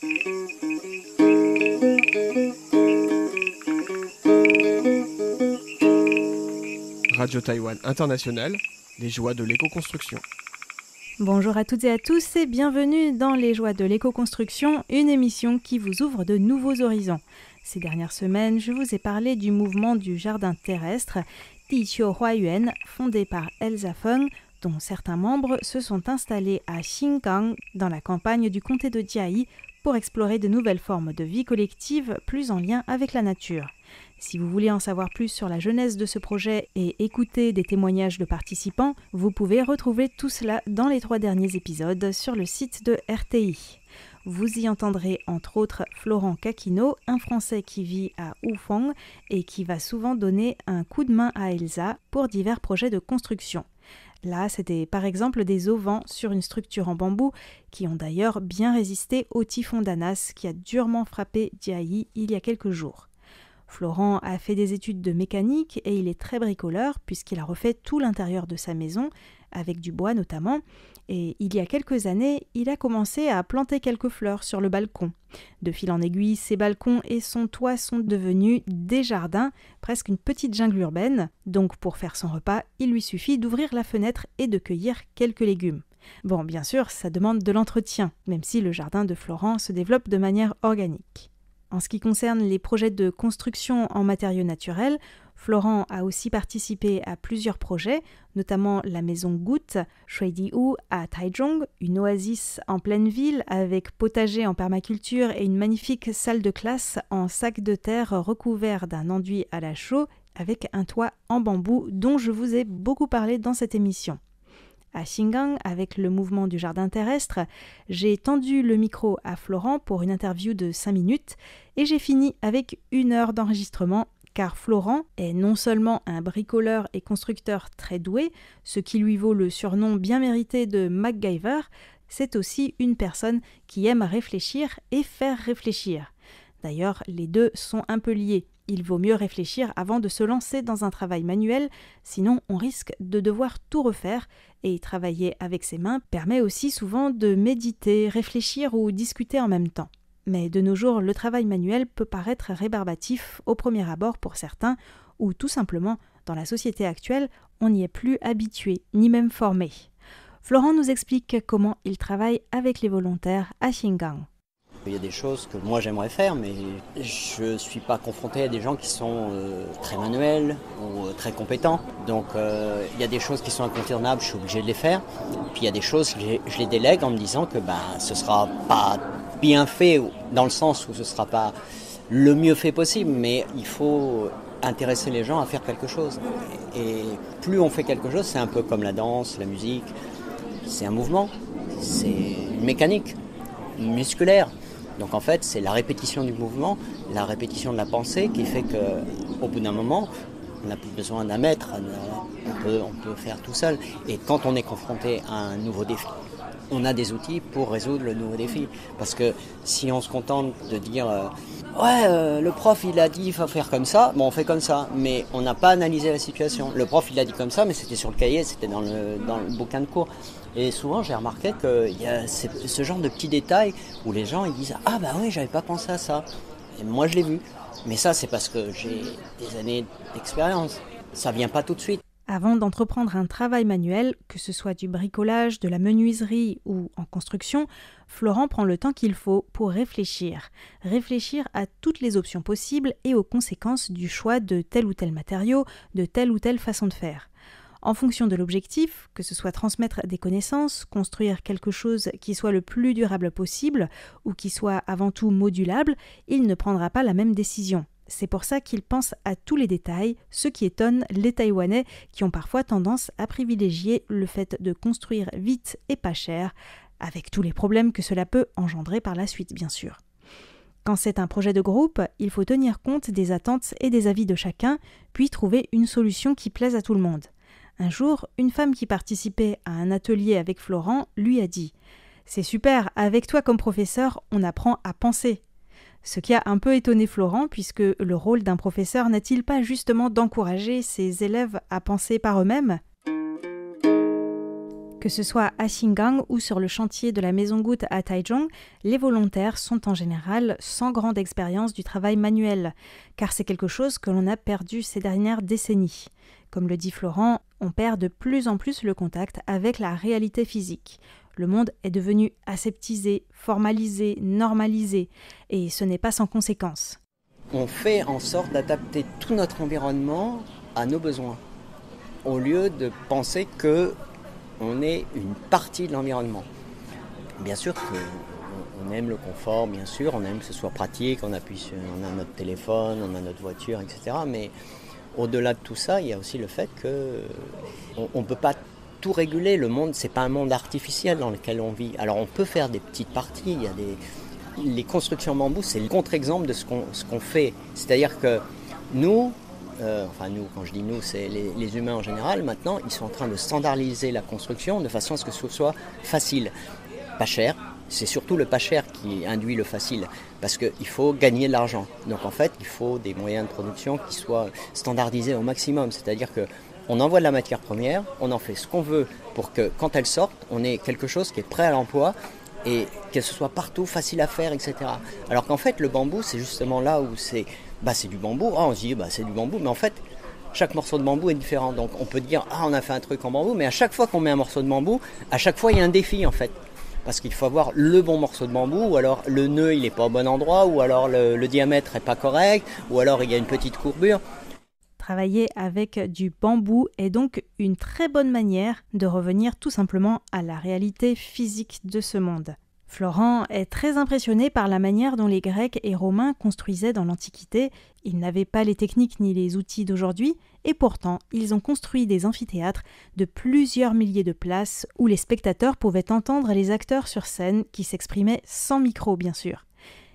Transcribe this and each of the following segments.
Radio Taïwan International, les joies de l'éco-construction. Bonjour à toutes et à tous et bienvenue dans Les Joies de l'éco-construction, une émission qui vous ouvre de nouveaux horizons. Ces dernières semaines, je vous ai parlé du mouvement du jardin terrestre, Diqiu Huayuan, fondé par Elsa Feng, dont certains membres se sont installés à Xingang, dans la campagne du comté de Jiayi, pour explorer de nouvelles formes de vie collective plus en lien avec la nature. Si vous voulez en savoir plus sur la genèse de ce projet et écouter des témoignages de participants, vous pouvez retrouver tout cela dans les 3 derniers épisodes sur le site de RTI. Vous y entendrez entre autres Florent Kakino, un Français qui vit à Hufeng et qui va souvent donner un coup de main à Elsa pour divers projets de construction. Là, c'était par exemple des auvents sur une structure en bambou qui ont d'ailleurs bien résisté au typhon Danas qui a durement frappé Jiayi il y a quelques jours. Florent a fait des études de mécanique et il est très bricoleur puisqu'il a refait tout l'intérieur de sa maison, avec du bois notamment, et il y a quelques années, il a commencé à planter quelques fleurs sur le balcon. De fil en aiguille, ses balcons et son toit sont devenus des jardins, presque une petite jungle urbaine, donc pour faire son repas, il lui suffit d'ouvrir la fenêtre et de cueillir quelques légumes. Bon, bien sûr, ça demande de l'entretien, même si le jardin de Florent se développe de manière organique. En ce qui concerne les projets de construction en matériaux naturels, Florent a aussi participé à plusieurs projets, notamment la maison Goutte, Shuidiu à Taichung, une oasis en pleine ville avec potager en permaculture et une magnifique salle de classe en sac de terre recouvert d'un enduit à la chaux avec un toit en bambou dont je vous ai beaucoup parlé dans cette émission. À Xingang, avec le mouvement du jardin terrestre, j'ai tendu le micro à Florent pour une interview de 5 minutes et j'ai fini avec 1 heure d'enregistrement car Florent est non seulement un bricoleur et constructeur très doué, ce qui lui vaut le surnom bien mérité de MacGyver, c'est aussi une personne qui aime réfléchir et faire réfléchir. D'ailleurs, les deux sont un peu liés. Il vaut mieux réfléchir avant de se lancer dans un travail manuel, sinon on risque de devoir tout refaire et travailler avec ses mains permet aussi souvent de méditer, réfléchir ou discuter en même temps. Mais de nos jours, le travail manuel peut paraître rébarbatif au premier abord pour certains, ou tout simplement, dans la société actuelle, on n'y est plus habitué, ni même formé. Florent nous explique comment il travaille avec les volontaires à Xingang. Il y a des choses que moi j'aimerais faire, mais je ne suis pas confronté à des gens qui sont très manuels ou très compétents. Donc il y a des choses qui sont incontournables, je suis obligé de les faire. Puis il y a des choses que je les délègue en me disant que ce ne sera pas bien fait, dans le sens où ce ne sera pas le mieux fait possible, mais il faut intéresser les gens à faire quelque chose. Et plus on fait quelque chose, c'est un peu comme la danse, la musique, c'est un mouvement, c'est une mécanique musculaire. Donc en fait, c'est la répétition du mouvement, la répétition de la pensée qui fait qu'au bout d'un moment, on n'a plus besoin d'un maître, on peut faire tout seul. Et quand on est confronté à un nouveau défi, on a des outils pour résoudre le nouveau défi. Parce que si on se contente de dire le prof il a dit il faut faire comme ça, on fait comme ça, mais on n'a pas analysé la situation. Le prof il a dit comme ça, mais c'était sur le cahier, c'était dans le bouquin de cours. Et souvent j'ai remarqué qu'il y a ce genre de petits détails où les gens ils disent ah bah oui j'avais pas pensé à ça. Et moi je l'ai vu. Mais ça c'est parce que j'ai des années d'expérience. Ça vient pas tout de suite. Avant d'entreprendre un travail manuel, que ce soit du bricolage, de la menuiserie ou en construction, Florent prend le temps qu'il faut pour réfléchir. Réfléchir à toutes les options possibles et aux conséquences du choix de tel ou tel matériau, de telle ou telle façon de faire. En fonction de l'objectif, que ce soit transmettre des connaissances, construire quelque chose qui soit le plus durable possible ou qui soit avant tout modulable, il ne prendra pas la même décision. C'est pour ça qu'il pense à tous les détails, ce qui étonne les Taïwanais qui ont parfois tendance à privilégier le fait de construire vite et pas cher, avec tous les problèmes que cela peut engendrer par la suite, bien sûr. Quand c'est un projet de groupe, il faut tenir compte des attentes et des avis de chacun, puis trouver une solution qui plaise à tout le monde. Un jour, une femme qui participait à un atelier avec Florent lui a dit « C'est super, avec toi comme professeur, on apprend à penser ». Ce qui a un peu étonné Florent, puisque le rôle d'un professeur n'est-il pas justement d'encourager ses élèves à penser par eux-mêmes ? Que ce soit à Xingang ou sur le chantier de la Maison Goutte à Taichung, les volontaires sont en général sans grande expérience du travail manuel, car c'est quelque chose que l'on a perdu ces dernières décennies. Comme le dit Florent, on perd de plus en plus le contact avec la réalité physique. Le monde est devenu aseptisé, formalisé, normalisé, et ce n'est pas sans conséquence. On fait en sorte d'adapter tout notre environnement à nos besoins, au lieu de penser qu'on est une partie de l'environnement. Bien sûr qu'on aime le confort, bien sûr, on aime que ce soit pratique, on a notre téléphone, on a notre voiture, etc. Mais au-delà de tout ça, il y a aussi le fait qu'on ne peut pas tout réguler. Le monde, c'est pas un monde artificiel dans lequel on vit. Alors on peut faire des petites parties. Les constructions bambou, c'est le contre-exemple de ce qu'on fait. C'est-à-dire que nous, quand je dis nous, c'est les humains en général, maintenant, ils sont en train de standardiser la construction de façon à ce que ce soit facile, pas cher. C'est surtout le pas cher qui induit le facile, parce qu'il faut gagner de l'argent. Donc en fait, il faut des moyens de production qui soient standardisés au maximum. C'est-à-dire qu'on envoie de la matière première, on en fait ce qu'on veut pour que quand elle sorte, on ait quelque chose qui est prêt à l'emploi et que ce soit partout, facile à faire, etc. Alors qu'en fait, le bambou, c'est justement là où c'est du bambou. On se dit, c'est du bambou, mais en fait, chaque morceau de bambou est différent. Donc on peut dire, on a fait un truc en bambou, mais à chaque fois qu'on met un morceau de bambou, à chaque fois, il y a un défi en fait. Parce qu'il faut avoir le bon morceau de bambou, ou alors le nœud il n'est pas au bon endroit, ou alors le diamètre n'est pas correct, ou alors il y a une petite courbure. Travailler avec du bambou est donc une très bonne manière de revenir tout simplement à la réalité physique de ce monde. Florent est très impressionné par la manière dont les Grecs et Romains construisaient dans l'Antiquité. Ils n'avaient pas les techniques ni les outils d'aujourd'hui, et pourtant, ils ont construit des amphithéâtres de plusieurs milliers de places où les spectateurs pouvaient entendre les acteurs sur scène qui s'exprimaient sans micro, bien sûr.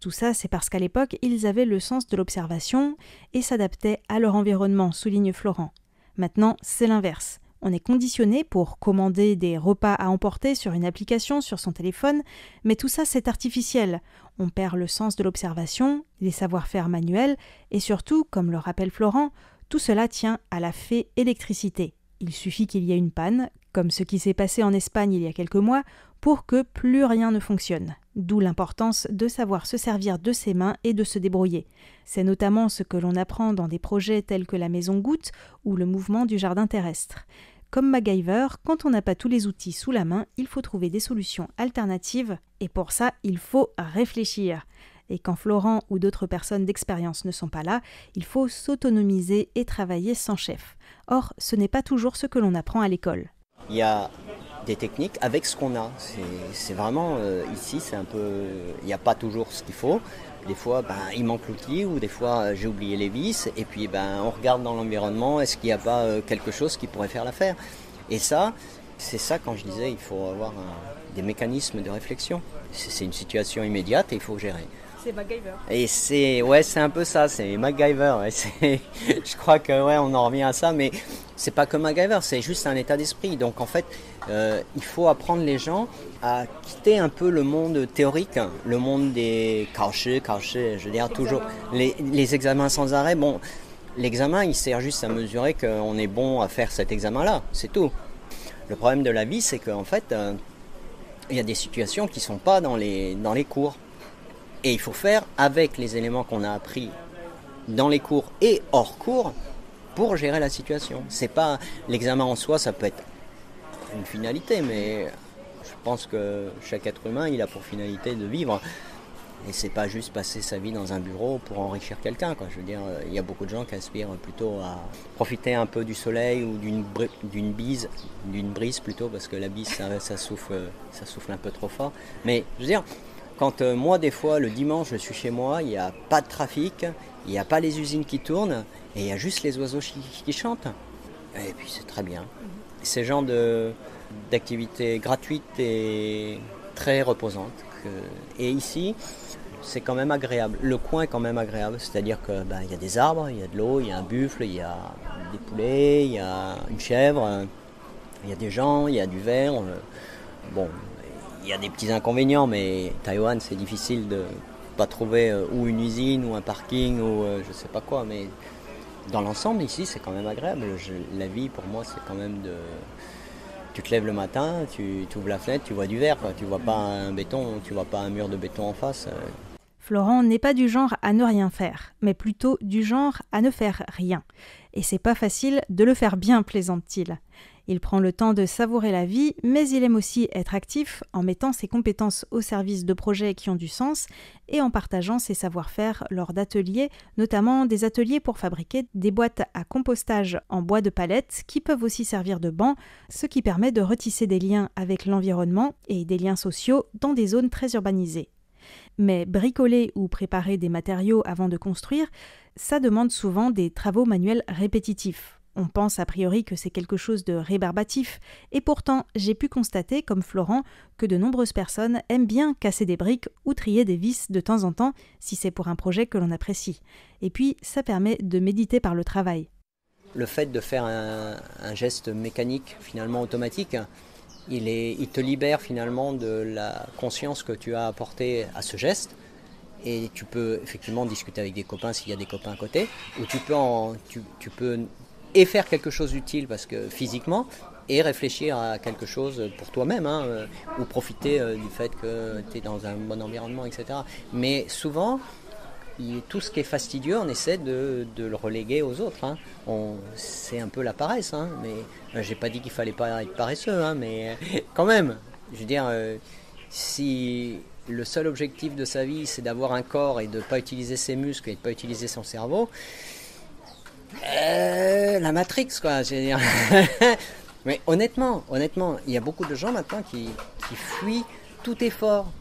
Tout ça, c'est parce qu'à l'époque, ils avaient le sens de l'observation et s'adaptaient à leur environnement, souligne Florent. Maintenant, c'est l'inverse. On est conditionné pour commander des repas à emporter sur une application sur son téléphone, mais tout ça c'est artificiel. On perd le sens de l'observation, les savoir-faire manuels, et surtout, comme le rappelle Florent, tout cela tient à la fée électricité. Il suffit qu'il y ait une panne, comme ce qui s'est passé en Espagne il y a quelques mois, pour que plus rien ne fonctionne. D'où l'importance de savoir se servir de ses mains et de se débrouiller. C'est notamment ce que l'on apprend dans des projets tels que la Maison Goutte ou le mouvement du jardin terrestre. Comme MacGyver, quand on n'a pas tous les outils sous la main, il faut trouver des solutions alternatives et pour ça, il faut réfléchir. Et quand Florent ou d'autres personnes d'expérience ne sont pas là, il faut s'autonomiser et travailler sans chef. Or, ce n'est pas toujours ce que l'on apprend à l'école. Il y a des techniques avec ce qu'on a. C'est vraiment, ici, c'est un peu... Il n'y a pas toujours ce qu'il faut. Des fois, il manque l'outil ou des fois, j'ai oublié les vis. Et puis, on regarde dans l'environnement, est-ce qu'il n'y a pas quelque chose qui pourrait faire l'affaire ? Et ça, c'est ça quand je disais, il faut avoir des mécanismes de réflexion. C'est une situation immédiate et il faut gérer. C'est MacGyver. Et c'est un peu ça, c'est MacGyver. Je crois que on en revient à ça, mais c'est pas que MacGyver, c'est juste un état d'esprit. Donc en fait, il faut apprendre les gens à quitter un peu le monde théorique, le monde des kaoshi, je veux dire toujours les examens sans arrêt. Bon, l'examen, il sert juste à mesurer qu'on est bon à faire cet examen-là, c'est tout. Le problème de la vie, c'est qu'en fait, il y a des situations qui sont pas dans les cours. Et il faut faire avec les éléments qu'on a appris dans les cours et hors cours pour gérer la situation. C'est pas l'examen en soi, ça peut être une finalité, mais je pense que chaque être humain, il a pour finalité de vivre. Et c'est pas juste passer sa vie dans un bureau pour enrichir quelqu'un, quoi. Je veux dire, il y a beaucoup de gens qui aspirent plutôt à profiter un peu du soleil ou d'une brise plutôt, parce que la bise, ça souffle un peu trop fort. Mais je veux dire, quand moi, des fois, le dimanche, je suis chez moi, il n'y a pas de trafic, il n'y a pas les usines qui tournent, et il y a juste les oiseaux qui chantent. Et puis c'est très bien. C'est genre d'activité gratuite et très reposante. Et ici, c'est quand même agréable. Le coin est quand même agréable, c'est-à-dire que il y a des arbres, il y a de l'eau, il y a un buffle, il y a des poulets, il y a une chèvre, il y a des gens, il y a du verre. Bon. Il y a des petits inconvénients, mais Taïwan, c'est difficile de pas trouver ou une usine ou un parking ou je sais pas quoi. Mais dans l'ensemble, ici, c'est quand même agréable. La vie, pour moi, c'est quand même Tu te lèves le matin, tu ouvres la fenêtre, tu vois du verre, quoi. Tu vois pas un béton, tu vois pas un mur de béton en face. Florent n'est pas du genre à ne rien faire, mais plutôt du genre à ne faire rien. Et c'est pas facile de le faire bien, plaisante-t-il. Il prend le temps de savourer la vie, mais il aime aussi être actif en mettant ses compétences au service de projets qui ont du sens et en partageant ses savoir-faire lors d'ateliers, notamment des ateliers pour fabriquer des boîtes à compostage en bois de palette qui peuvent aussi servir de banc, ce qui permet de retisser des liens avec l'environnement et des liens sociaux dans des zones très urbanisées. Mais bricoler ou préparer des matériaux avant de construire, ça demande souvent des travaux manuels répétitifs. On pense a priori que c'est quelque chose de rébarbatif, et pourtant j'ai pu constater, comme Florent, que de nombreuses personnes aiment bien casser des briques ou trier des vis de temps en temps, si c'est pour un projet que l'on apprécie. Et puis, ça permet de méditer par le travail. Le fait de faire un geste mécanique, finalement automatique, il te libère finalement de la conscience que tu as apportée à ce geste. Et tu peux effectivement discuter avec des copains s'il y a des copains à côté, ou tu peux et faire quelque chose d'utile parce que physiquement, et réfléchir à quelque chose pour toi-même, ou profiter du fait que tu es dans un bon environnement, etc. Mais souvent, tout ce qui est fastidieux, on essaie de le reléguer aux autres. C'est un peu la paresse, mais j'ai pas dit qu'il fallait pas être paresseux, mais quand même, je veux dire, si le seul objectif de sa vie, c'est d'avoir un corps et de ne pas utiliser ses muscles et de ne pas utiliser son cerveau, la Matrix, quoi. Je veux dire. Mais honnêtement, il y a beaucoup de gens maintenant qui fuient tout effort.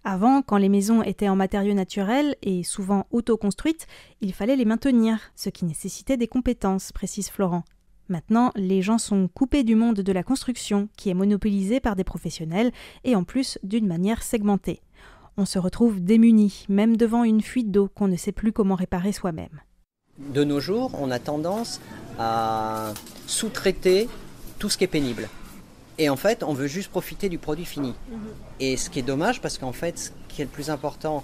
Avant, quand les maisons étaient en matériaux naturels et souvent auto-construites, il fallait les maintenir, ce qui nécessitait des compétences, précise Florent. Maintenant, les gens sont coupés du monde de la construction, qui est monopolisé par des professionnels et en plus d'une manière segmentée. On se retrouve démunis, même devant une fuite d'eau qu'on ne sait plus comment réparer soi-même. De nos jours, on a tendance à sous-traiter tout ce qui est pénible. Et en fait, on veut juste profiter du produit fini. Et ce qui est dommage, parce qu'en fait, ce qui est le plus important,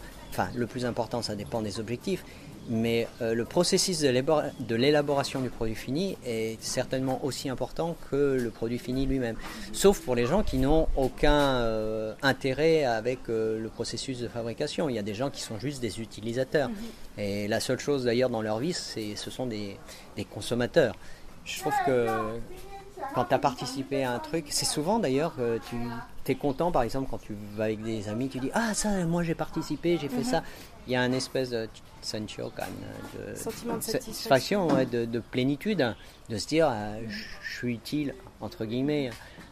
ça dépend des objectifs, mais le processus de l'élaboration du produit fini est certainement aussi important que le produit fini lui-même. Sauf pour les gens qui n'ont aucun intérêt avec le processus de fabrication. Il y a des gens qui sont juste des utilisateurs. Et la seule chose d'ailleurs dans leur vie, ce sont des consommateurs. Je trouve que quand tu as participé à un truc, c'est souvent d'ailleurs que tu es content, par exemple, quand tu vas avec des amis, tu dis « Ah, ça, moi j'ai participé, j'ai fait ça ». Il y a un espèce de senchokan, de sentiment de satisfaction, de plénitude, de se dire je suis utile, entre guillemets,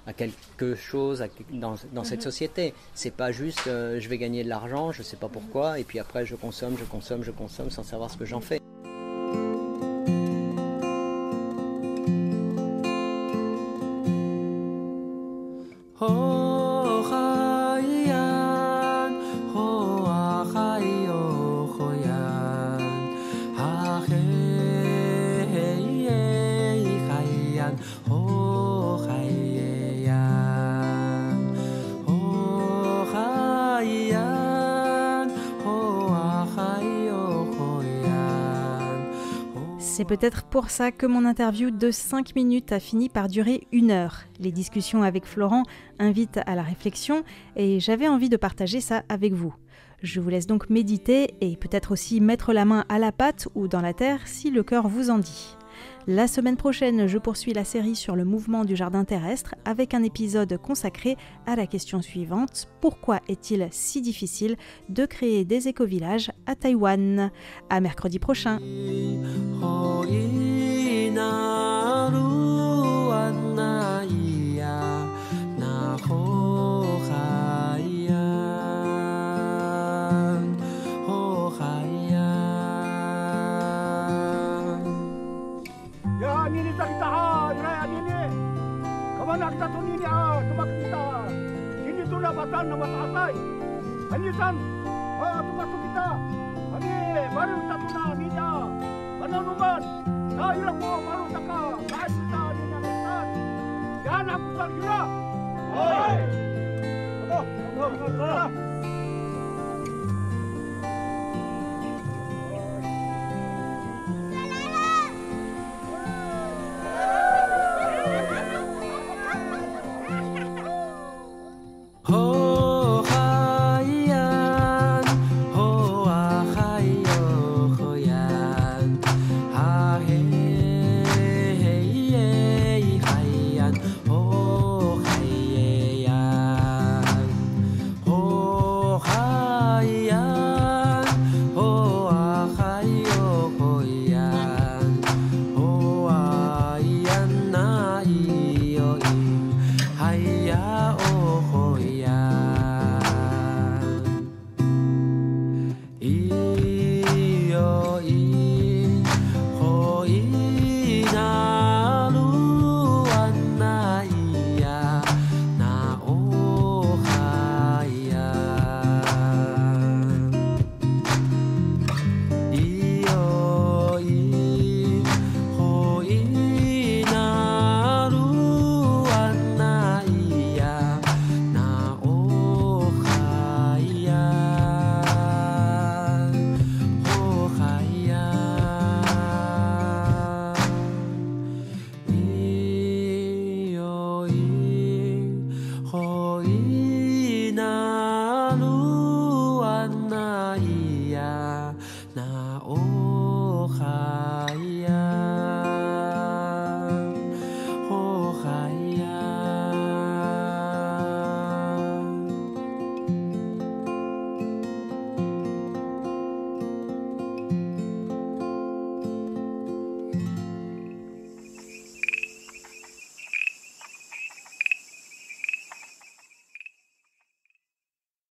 à quelque chose dans cette société. C'est pas juste je vais gagner de l'argent, je sais pas pourquoi, et puis après je consomme sans savoir ce que j'en fais. C'est peut-être pour ça que mon interview de 5 minutes a fini par durer 1 heure. Les discussions avec Florent invitent à la réflexion et j'avais envie de partager ça avec vous. Je vous laisse donc méditer et peut-être aussi mettre la main à la pâte ou dans la terre si le cœur vous en dit. La semaine prochaine, je poursuis la série sur le mouvement du jardin terrestre avec un épisode consacré à la question suivante: pourquoi est-il si difficile de créer des écovillages à Taïwan? À mercredi prochain. Kita tu ni tempat kita. Ini tu lah batan nama Tatai. Hanisan, tu masuk kita. Ini baru satu na ni dah. Karena numan, dah ilah ko baru taka. Dah kita ni nalesan. Jangan aku salgila. Oi. Oh,